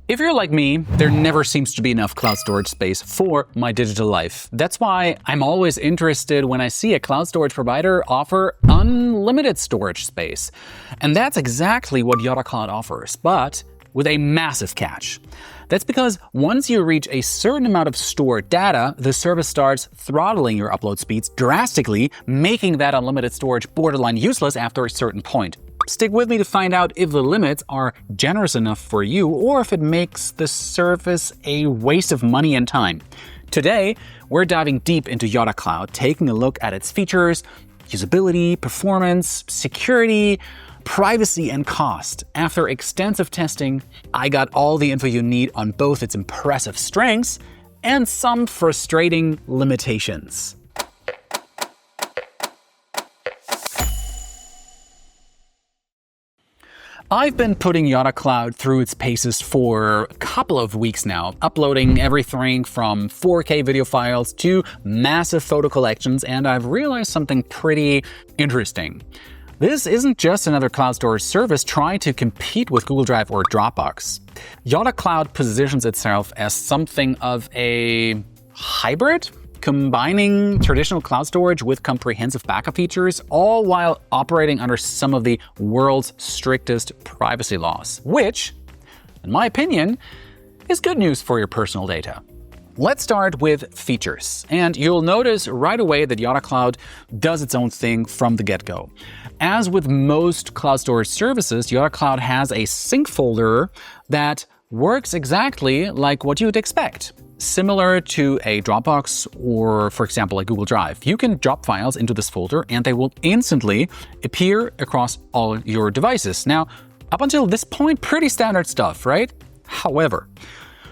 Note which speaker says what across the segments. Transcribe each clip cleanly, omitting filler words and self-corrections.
Speaker 1: If you're like me, there never seems to be enough cloud storage space for my digital life. That's why I'm always interested when I see a cloud storage provider offer unlimited storage space. And that's exactly what Jottacloud offers, but with a massive catch. That's because once you reach a certain amount of stored data, the service starts throttling your upload speeds drastically, making that unlimited storage borderline useless after a certain point. Stick with me to find out if the limits are generous enough for you or if it makes the service a waste of money and time. Today, we're diving deep into Jottacloud, taking a look at its features, usability, performance, security, privacy, and cost. After extensive testing, I got all the info you need on both its impressive strengths and some frustrating limitations. I've been putting Jottacloud through its paces for a couple of weeks now, uploading everything from 4K video files to massive photo collections, and I've realized something pretty interesting. This isn't just another cloud storage service trying to compete with Google Drive or Dropbox. Jottacloud positions itself as something of a hybrid, combining traditional cloud storage with comprehensive backup features, all while operating under some of the world's strictest privacy laws, which, in my opinion, is good news for your personal data. Let's start with features, and you'll notice right away that Jottacloud does its own thing from the get-go. As with most cloud storage services, Jottacloud has a sync folder that works exactly like what you'd expect. Similar to a Dropbox or, for example, a Google Drive. You can drop files into this folder and they will instantly appear across all your devices. Now, up until this point, pretty standard stuff, right? However,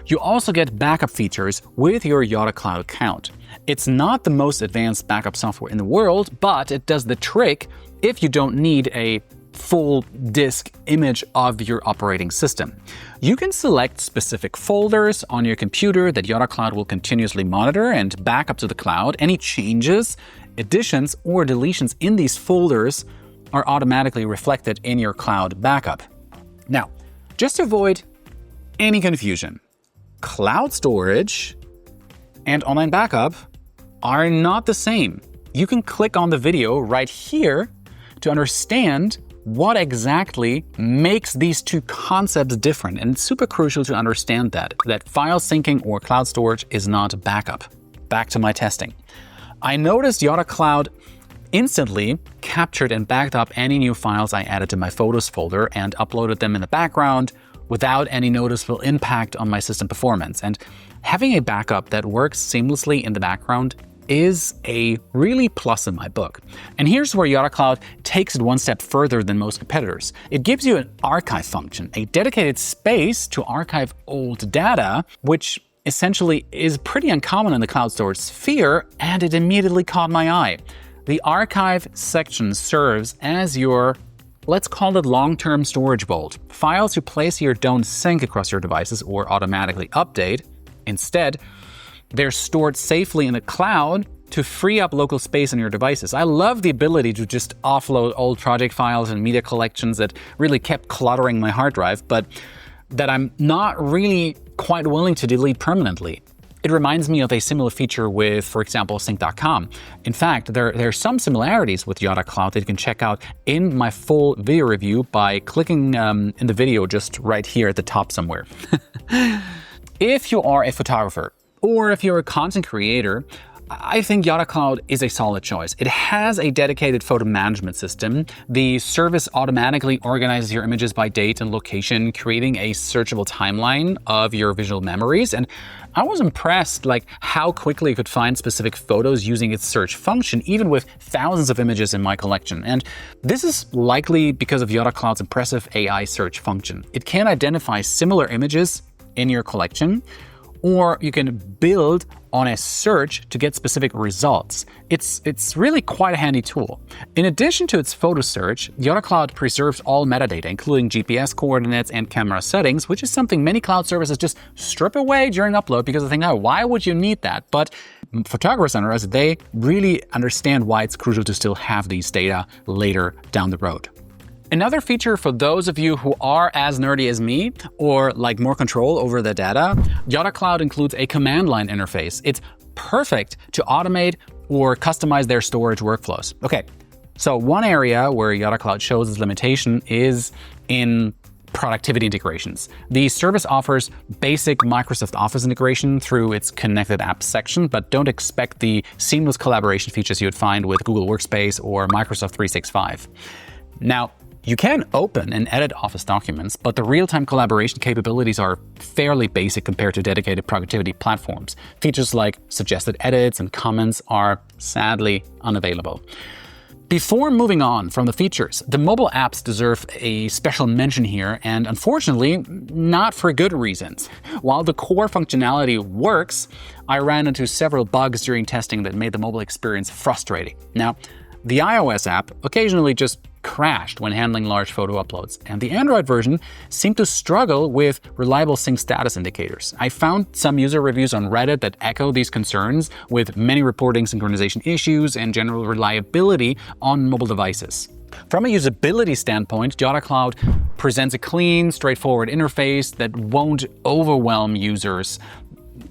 Speaker 1: you also get backup features with your Jottacloud account. It's not the most advanced backup software in the world, but it does the trick if you don't need a full disk image of your operating system. You can select specific folders on your computer that Jottacloud will continuously monitor and back up to the cloud. Any changes, additions, or deletions in these folders are automatically reflected in your cloud backup. Now, just to avoid any confusion, cloud storage and online backup are not the same. You can click on the video right here to understand what exactly makes these two concepts different. And it's super crucial to understand that file syncing or cloud storage is not backup. Back to my testing. I noticed Jottacloud instantly captured and backed up any new files I added to my Photos folder and uploaded them in the background without any noticeable impact on my system performance. And having a backup that works seamlessly in the background is a really plus in my book. And here's where Jottacloud takes it one step further than most competitors. It gives you an archive function, a dedicated space to archive old data, which essentially is pretty uncommon in the cloud storage sphere, and it immediately caught my eye. The archive section serves as your, let's call it, long-term storage vault. Files you place here don't sync across your devices or automatically update. Instead, they're stored safely in the cloud to free up local space on your devices. I love the ability to just offload old project files and media collections that really kept cluttering my hard drive, but that I'm not really quite willing to delete permanently. It reminds me of a similar feature with, for example, Sync.com. In fact, there are some similarities with Jottacloud that you can check out in my full video review by clicking in the video just right here at the top somewhere. If you are a photographer, or if you're a content creator, I think Jottacloud is a solid choice. It has a dedicated photo management system. The service automatically organizes your images by date and location, creating a searchable timeline of your visual memories. And I was impressed how quickly it could find specific photos using its search function, even with thousands of images in my collection. And this is likely because of Jottacloud's impressive AI search function. It can identify similar images in your collection, or you can build on a search to get specific results. It's really quite a handy tool. In addition to its photo search, Jottacloud preserves all metadata, including GPS coordinates and camera settings, which is something many cloud services just strip away during upload because they think, oh, why would you need that? But photographers under us, they really understand why it's crucial to still have these data later down the road. Another feature for those of you who are as nerdy as me or like more control over the data, Jottacloud includes a command line interface. It's perfect to automate or customize their storage workflows. Okay, so one area where Jottacloud shows its limitation is in productivity integrations. The service offers basic Microsoft Office integration through its connected apps section, but don't expect the seamless collaboration features you would find with Google Workspace or Microsoft 365. Now, you can open and edit Office documents, but the real-time collaboration capabilities are fairly basic compared to dedicated productivity platforms. Features like suggested edits and comments are sadly unavailable. Before moving on from the features, the mobile apps deserve a special mention here, and unfortunately, not for good reasons. While the core functionality works, I ran into several bugs during testing that made the mobile experience frustrating. Now, the iOS app occasionally just crashed when handling large photo uploads, and the Android version seemed to struggle with reliable sync status indicators. I found some user reviews on Reddit that echo these concerns, with many reporting synchronization issues and general reliability on mobile devices. From a usability standpoint, Jottacloud presents a clean, straightforward interface that won't overwhelm users.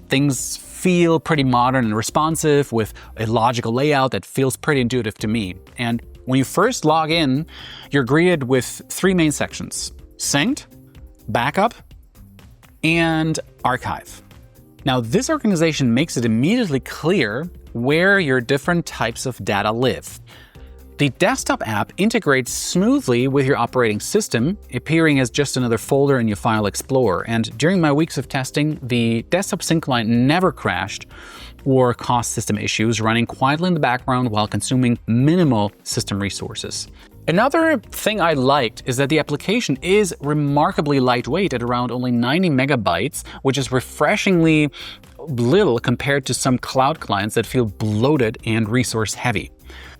Speaker 1: Things feel pretty modern and responsive, with a logical layout that feels pretty intuitive to me. And when you first log in, you're greeted with three main sections: Synced, Backup, and Archive. Now, this organization makes it immediately clear where your different types of data live. The desktop app integrates smoothly with your operating system, appearing as just another folder in your File Explorer. And during my weeks of testing, the desktop sync client never crashed or caused system issues, running quietly in the background while consuming minimal system resources. Another thing I liked is that the application is remarkably lightweight at around only 90 megabytes, which is refreshingly little compared to some cloud clients that feel bloated and resource heavy.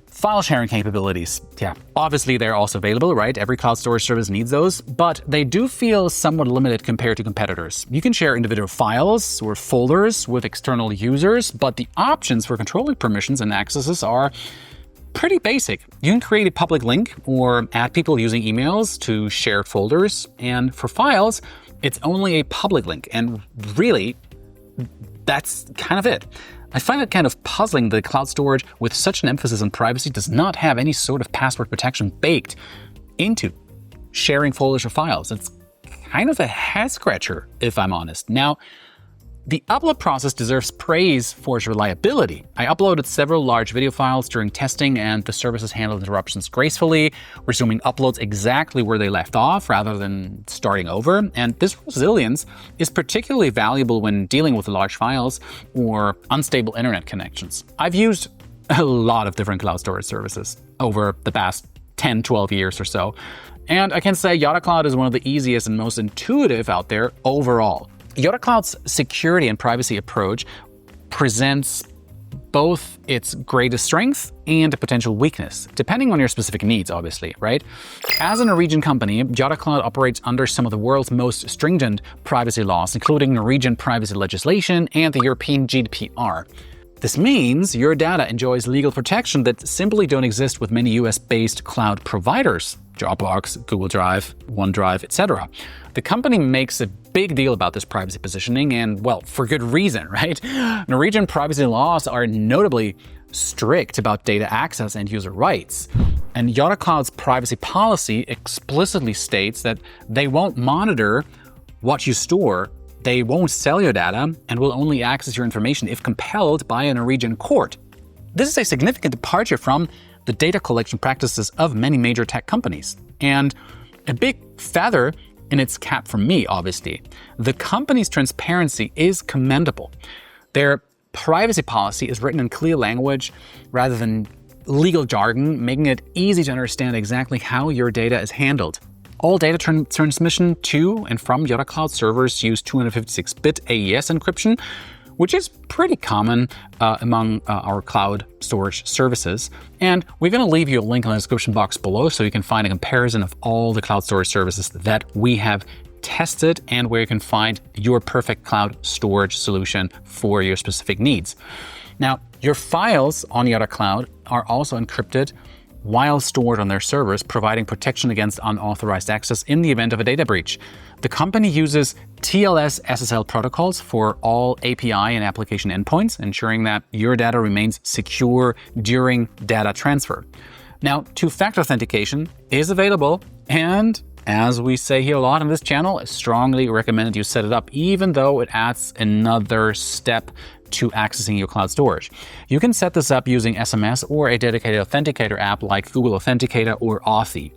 Speaker 1: File sharing capabilities. Yeah, obviously they're also available, right? Every cloud storage service needs those, but they do feel somewhat limited compared to competitors. You can share individual files or folders with external users, but the options for controlling permissions and accesses are pretty basic. You can create a public link or add people using emails to shared folders, and for files, it's only a public link, and really, that's kind of it. I find it kind of puzzling that cloud storage with such an emphasis on privacy does not have any sort of password protection baked into sharing folders or files. It's kind of a head-scratcher, if I'm honest. Now, the upload process deserves praise for its reliability. I uploaded several large video files during testing, and the services handled interruptions gracefully, resuming uploads exactly where they left off rather than starting over. And this resilience is particularly valuable when dealing with large files or unstable internet connections. I've used a lot of different cloud storage services over the past 10, 12 years or so, and I can say Jottacloud is one of the easiest and most intuitive out there overall. Jottacloud's security and privacy approach presents both its greatest strength and a potential weakness, depending on your specific needs, obviously, right? As a Norwegian company, Jottacloud operates under some of the world's most stringent privacy laws, including Norwegian privacy legislation and the European GDPR. This means your data enjoys legal protection that simply don't exist with many US-based cloud providers, Dropbox, Google Drive, OneDrive, etc. The company makes a big deal about this privacy positioning, and, well, for good reason, right? Norwegian privacy laws are notably strict about data access and user rights. And Jottacloud's privacy policy explicitly states that they won't monitor what you store, they won't sell your data, and will only access your information if compelled by a Norwegian court. This is a significant departure from the data collection practices of many major tech companies, and a big feather in its cap for me, obviously. The company's transparency is commendable. Their privacy policy is written in clear language rather than legal jargon, making it easy to understand exactly how your data is handled. All data transmission to and from Jottacloud servers use 256-bit AES encryption, which is pretty common among our cloud storage services. And we're going to leave you a link in the description box below so you can find a comparison of all the cloud storage services that we have tested and where you can find your perfect cloud storage solution for your specific needs. Now, your files on Jottacloud are also encrypted while stored on their servers, providing protection against unauthorized access in the event of a data breach. The company uses TLS SSL protocols for all API and application endpoints, ensuring that your data remains secure during data transfer. Now, two-factor authentication is available, and as we say here a lot on this channel, I strongly recommend you set it up, even though it adds another step to accessing your cloud storage. You can set this up using SMS or a dedicated authenticator app like Google Authenticator or Authy.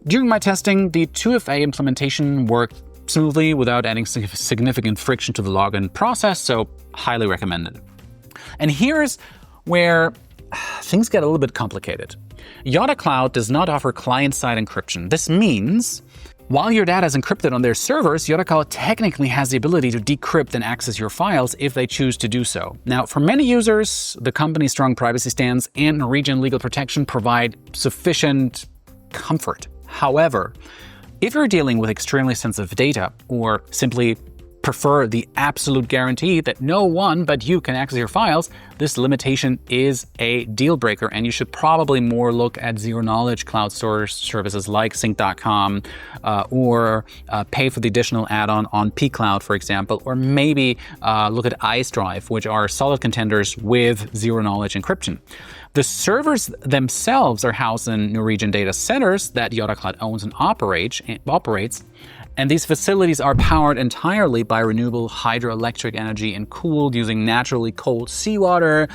Speaker 1: During my testing, the 2FA implementation worked smoothly without adding significant friction to the login process, so highly recommended. And here's where things get a little bit complicated. Jottacloud does not offer client-side encryption. This means while your data is encrypted on their servers, Jottacloud technically has the ability to decrypt and access your files if they choose to do so. Now, for many users, the company's strong privacy stance and Norwegian legal protection provide sufficient comfort. However, if you're dealing with extremely sensitive data or simply prefer the absolute guarantee that no one but you can access your files, this limitation is a deal breaker, and you should probably more look at zero-knowledge cloud storage services like Sync.com or pay for the additional add-on on pCloud, for example, or maybe look at IceDrive, which are solid contenders with zero-knowledge encryption. The servers themselves are housed in Norwegian data centers that Jottacloud owns and operates, and these facilities are powered entirely by renewable hydroelectric energy and cooled using naturally cold seawater,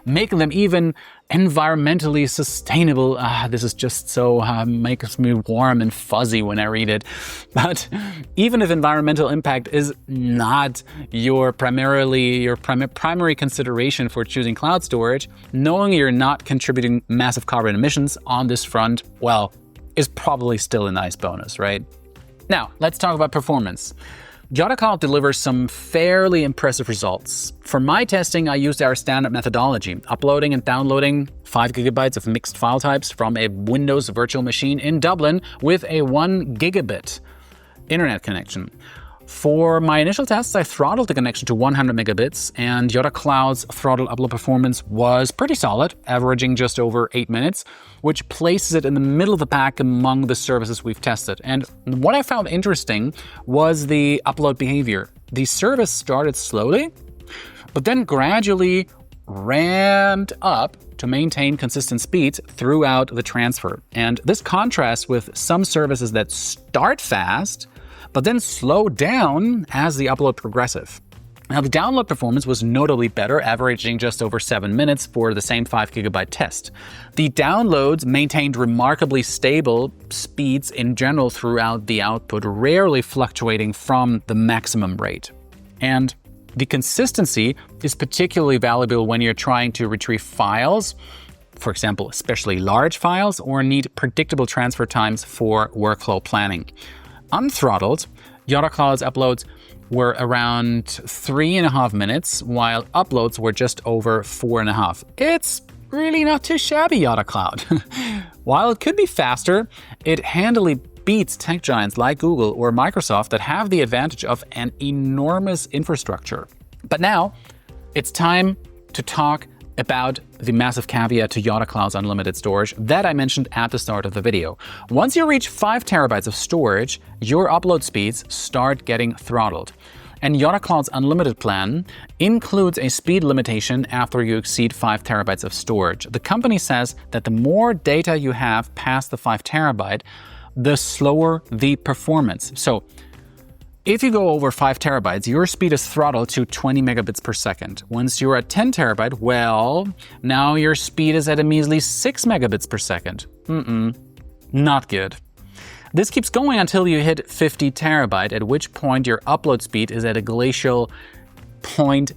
Speaker 1: making them even environmentally sustainable. This is just so makes me warm and fuzzy when I read it. But even if environmental impact is not your primary consideration for choosing cloud storage, knowing you're not contributing massive carbon emissions on this front, well, is probably still a nice bonus, right? Now, let's talk about performance. Jottacloud delivers some fairly impressive results. For my testing, I used our standard methodology, uploading and downloading 5 GB of mixed file types from a Windows virtual machine in Dublin with a 1 gigabit internet connection. For my initial tests, I throttled the connection to 100 megabits, and Jottacloud's throttle upload performance was pretty solid, averaging just over 8 minutes, which places it in the middle of the pack among the services we've tested. And what I found interesting was the upload behavior. The service started slowly, but then gradually ramped up to maintain consistent speeds throughout the transfer. And this contrasts with some services that start fast, but then slow down as the upload progresses. Now, the download performance was notably better, averaging just over 7 minutes for the same 5 GB test. The downloads maintained remarkably stable speeds in general throughout the output, rarely fluctuating from the maximum rate. And the consistency is particularly valuable when you're trying to retrieve files, for example, especially large files, or need predictable transfer times for workflow planning. Unthrottled, Jottacloud's uploads were around 3.5 minutes, while uploads were just over 4.5. It's really not too shabby, Jottacloud. While it could be faster, it handily beats tech giants like Google or Microsoft that have the advantage of an enormous infrastructure. But now, it's time to talk about the massive caveat to Jottacloud's unlimited storage that I mentioned at the start of the video. Once you reach 5 terabytes of storage, your upload speeds start getting throttled. And Jottacloud's unlimited plan includes a speed limitation after you exceed 5 terabytes of storage. The company says that the more data you have past the 5 terabyte, the slower the performance. So if you go over 5 terabytes, your speed is throttled to 20 megabits per second. Once you're at 10 terabyte, well, now your speed is at a measly 6 megabits per second. Not good. This keeps going until you hit 50 terabyte, at which point your upload speed is at a glacial 0.1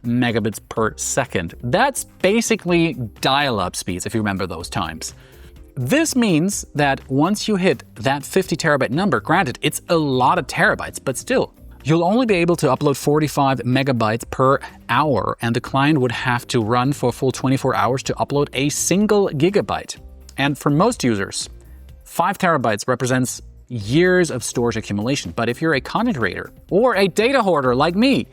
Speaker 1: megabits per second. That's basically dial-up speeds, if you remember those times. This means that once you hit that 50 terabyte number, granted, it's a lot of terabytes, but still, you'll only be able to upload 45 megabytes per hour, and the client would have to run for a full 24 hours to upload a single gigabyte. And for most users, 5 terabytes represents years of storage accumulation. But if you're a content creator or a data hoarder like me,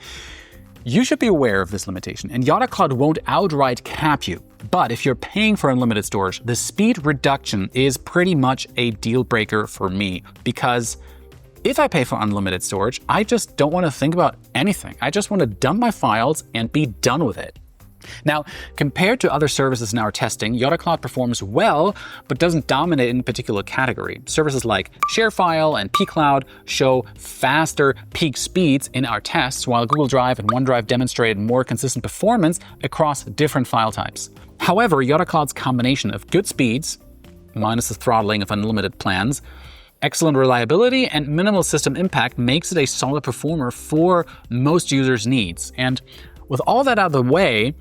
Speaker 1: You should be aware of this limitation, and Jottacloud won't outright cap you. But if you're paying for unlimited storage, the speed reduction is pretty much a deal breaker for me, because if I pay for unlimited storage, I just don't want to think about anything. I just want to dump my files and be done with it. Now, compared to other services in our testing, Jottacloud performs well, but doesn't dominate in a particular category. Services like ShareFile and pCloud show faster peak speeds in our tests, while Google Drive and OneDrive demonstrated more consistent performance across different file types. However, Jottacloud's combination of good speeds, minus the throttling of unlimited plans, excellent reliability, and minimal system impact makes it a solid performer for most users' needs. And with all that out of the way,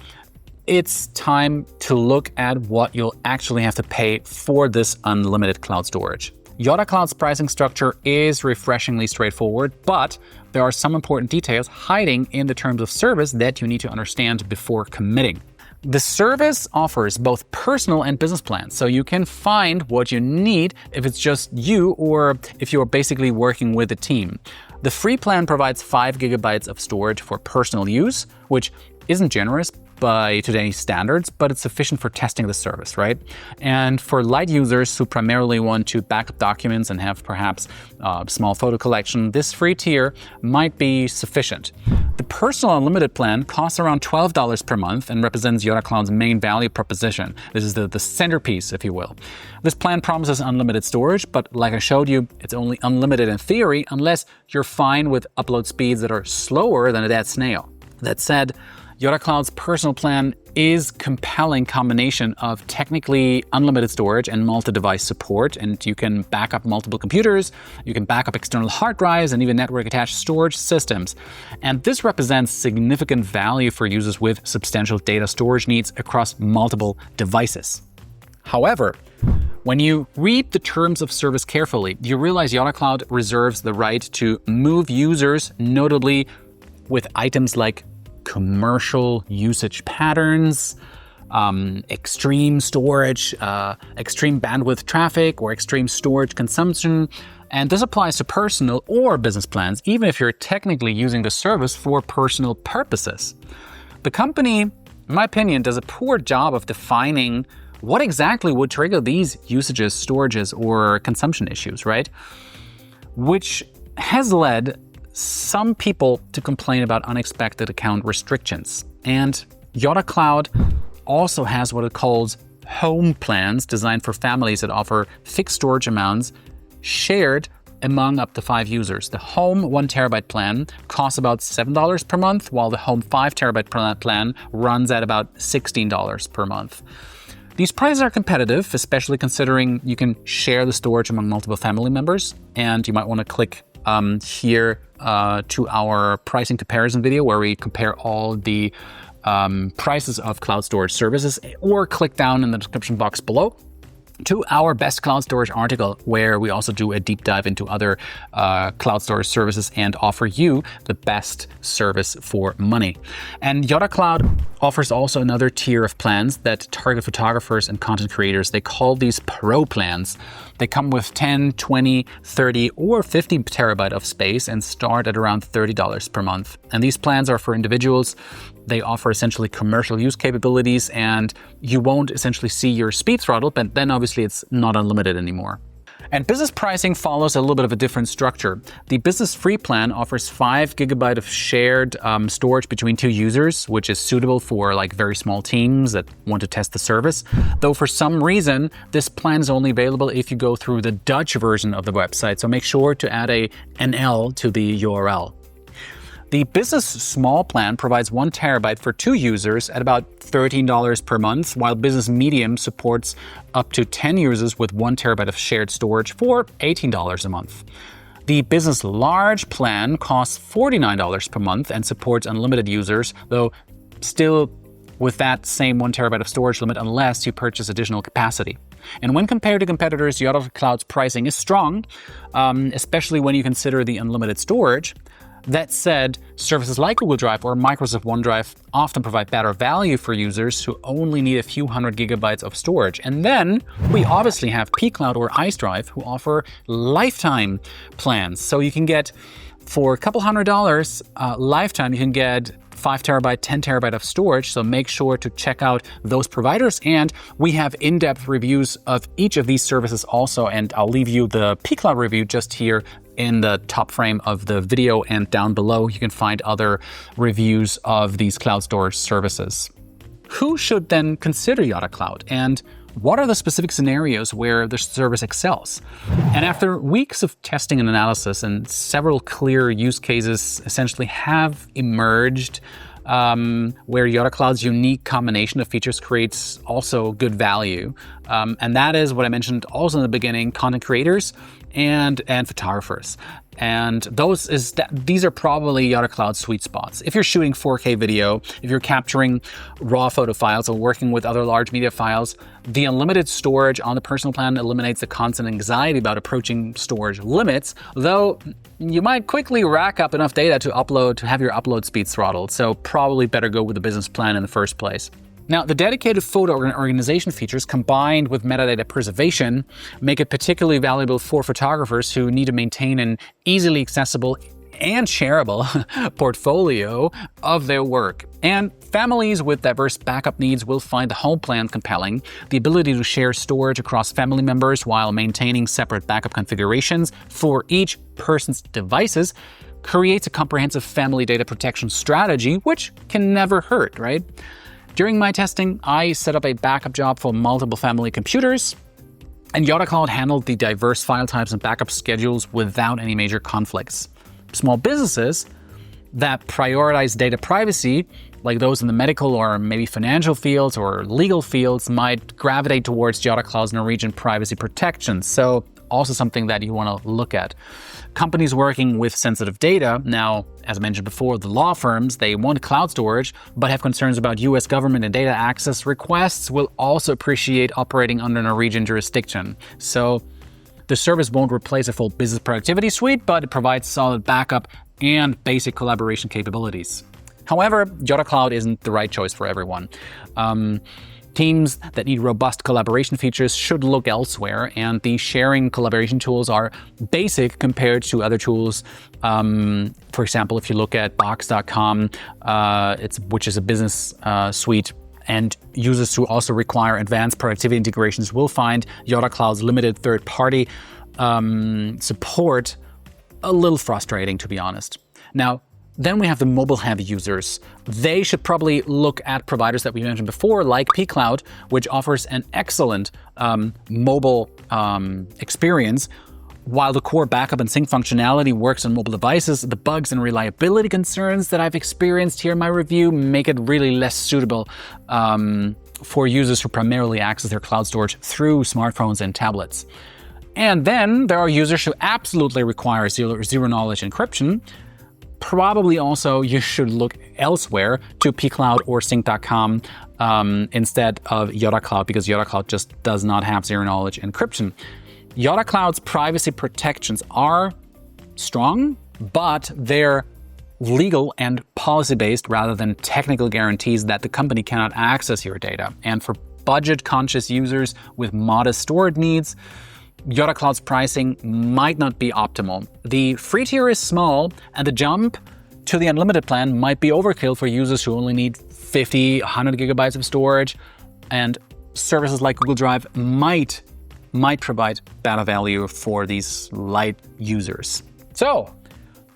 Speaker 1: it's time to look at what you'll actually have to pay for this unlimited cloud storage. Jottacloud's pricing structure is refreshingly straightforward, but there are some important details hiding in the terms of service that you need to understand before committing. The service offers both personal and business plans, so you can find what you need if it's just you or if you're basically working with a team. The free plan provides 5 GB of storage for personal use, which isn't generous by today's standards, but it's sufficient for testing the service, right? And for light users who primarily want to back up documents and have perhaps a small photo collection, this free tier might be sufficient. The personal unlimited plan costs around $12 per month and represents Jottacloud's main value proposition. This is the centerpiece, if you will. This plan promises unlimited storage, but like I showed you, it's only unlimited in theory unless you're fine with upload speeds that are slower than a dead snail. That said, Jottacloud's personal plan is a compelling combination of technically unlimited storage and multi-device support, and you can back up multiple computers, you can back up external hard drives, and even network-attached storage systems. And this represents significant value for users with substantial data storage needs across multiple devices. However, when you read the terms of service carefully, you realize Jottacloud reserves the right to move users, notably with items like commercial usage patterns, extreme storage, extreme bandwidth traffic, or extreme storage consumption. And this applies to personal or business plans, even if you're technically using the service for personal purposes. The company, in my opinion, does a poor job of defining what exactly would trigger these usages, storages, or consumption issues, right? Which has led some people to complain about unexpected account restrictions. And Jottacloud also has what it calls home plans designed for families that offer fixed storage amounts shared among up to 5 users. The home 1 TB plan costs about $7 per month, while the home 5 TB plan runs at about $16 per month. These prices are competitive, especially considering you can share the storage among multiple family members, and you might want to click here to our pricing comparison video where we compare all the prices of cloud storage services, or click down in the description box below to our best cloud storage article, where we also do a deep dive into other cloud storage services and offer you the best service for money. And Jottacloud offers also another tier of plans that target photographers and content creators. They call these Pro plans. They come with 10, 20, 30, or 50 terabyte of space and start at around $30 per month. And these plans are for individuals. They offer essentially commercial use capabilities, and you won't essentially see your speed throttle, but then obviously it's not unlimited anymore. And business pricing follows a little bit of a different structure. The business free plan offers 5 GB of shared storage between 2 users, which is suitable for like very small teams that want to test the service. Though for some reason, this plan is only available if you go through the Dutch version of the website. So make sure to add a NL to the URL. The business small plan provides 1 TB for 2 users at about $13 per month, while business medium supports up to 10 users with 1 TB of shared storage for $18 a month. The business large plan costs $49 per month and supports unlimited users, though still with that same 1 TB of storage limit unless you purchase additional capacity. And when compared to competitors, Jottacloud's pricing is strong, especially when you consider the unlimited storage. That said, services like Google Drive or Microsoft OneDrive often provide better value for users who only need a few hundred gigabytes of storage. And then we obviously have pCloud or Drive who offer lifetime plans. So you can get For a couple $100 lifetime, you can get 5 terabyte, 10 terabyte of storage. So make sure to check out those providers. And we have in-depth reviews of each of these services also. And I'll leave you the pCloud review just here in the top frame of the video, and down below you can find other reviews of these cloud storage services. Who should then consider Jottacloud, and what are the specific scenarios where the service excels? And after weeks of testing and analysis, and several clear use cases essentially have emerged where Jottacloud's unique combination of features creates also good value. And that is what I mentioned also in the beginning: content creators and photographers. And these are probably Jottacloud's sweet spots. If you're shooting 4K video, if you're capturing raw photo files or working with other large media files, the unlimited storage on the personal plan eliminates the constant anxiety about approaching storage limits, though you might quickly rack up enough data to have your upload speed throttled. So probably better go with the business plan in the first place. Now, the dedicated photo organization features combined with metadata preservation make it particularly valuable for photographers who need to maintain an easily accessible and shareable portfolio of their work. And families with diverse backup needs will find the home plan compelling. The ability to share storage across family members while maintaining separate backup configurations for each person's devices creates a comprehensive family data protection strategy, which can never hurt, right? During my testing, I set up a backup job for multiple family computers, and Jottacloud handled the diverse file types and backup schedules without any major conflicts. Small businesses that prioritize data privacy, like those in the medical or maybe financial fields or legal fields, might gravitate towards Jottacloud's Norwegian privacy protection. So also something that you want to look at. Companies working with sensitive data, now, as I mentioned before, the law firms, they want cloud storage, but have concerns about US government and data access requests, will also appreciate operating under Norwegian jurisdiction. So the service won't replace a full business productivity suite, but it provides solid backup and basic collaboration capabilities. However, Jottacloud isn't the right choice for everyone. Teams that need robust collaboration features should look elsewhere, and the sharing collaboration tools are basic compared to other tools. For example, if you look at Box.com, which is a business suite, and users who also require advanced productivity integrations will find Jottacloud's limited third-party support a little frustrating, to be honest. Now, then we have the mobile-heavy users. They should probably look at providers that we mentioned before, like pCloud, which offers an excellent mobile experience. While the core backup and sync functionality works on mobile devices, the bugs and reliability concerns that I've experienced here in my review make it really less suitable for users who primarily access their cloud storage through smartphones and tablets. And then there are users who absolutely require zero-knowledge encryption. Probably also you should look elsewhere to pCloud or sync.com instead of Jottacloud, because Jottacloud just does not have zero-knowledge encryption. Jottacloud's privacy protections are strong, but they're legal and policy-based rather than technical guarantees that the company cannot access your data. And for budget-conscious users with modest storage needs, Jottacloud's pricing might not be optimal. The free tier is small, and the jump to the unlimited plan might be overkill for users who only need 50, 100 gigabytes of storage, and services like Google Drive might provide better value for these light users. So,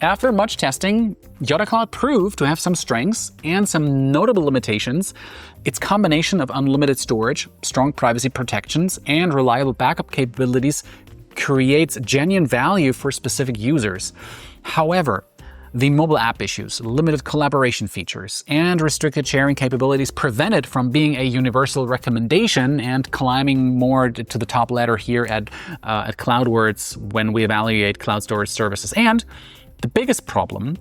Speaker 1: after much testing, Jottacloud proved to have some strengths and some notable limitations. Its combination of unlimited storage, strong privacy protections, and reliable backup capabilities creates genuine value for specific users. However, the mobile app issues, limited collaboration features, and restricted sharing capabilities prevent it from being a universal recommendation and climbing more to the top ladder here at CloudWords when we evaluate cloud storage services. And the biggest problem,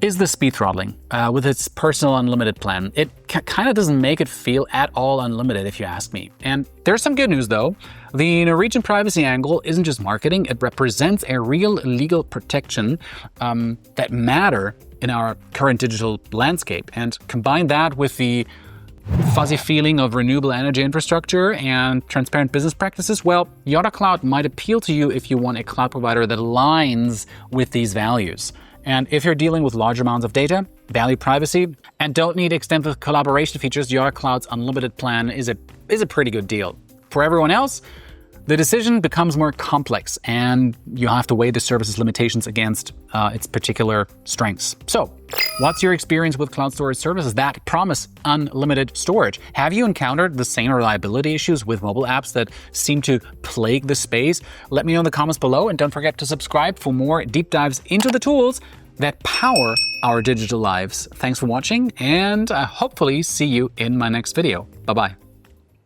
Speaker 1: is the speed throttling with its personal unlimited plan. It kind of doesn't make it feel at all unlimited, if you ask me. And there's some good news, though. The Norwegian privacy angle isn't just marketing. It represents a real legal protection that matter in our current digital landscape. And combine that with the Fuzzy feeling of renewable energy infrastructure and transparent business practices? Well, Jottacloud might appeal to you if you want a cloud provider that aligns with these values. And if you're dealing with large amounts of data, value privacy, and don't need extensive collaboration features, Jottacloud's unlimited plan is a pretty good deal. For everyone else, the decision becomes more complex and you have to weigh the service's limitations against its particular strengths. So, what's your experience with cloud storage services that promise unlimited storage? Have you encountered the same reliability issues with mobile apps that seem to plague the space? Let me know in the comments below, and don't forget to subscribe for more deep dives into the tools that power our digital lives. Thanks for watching, and hopefully see you in my next video. Bye-bye.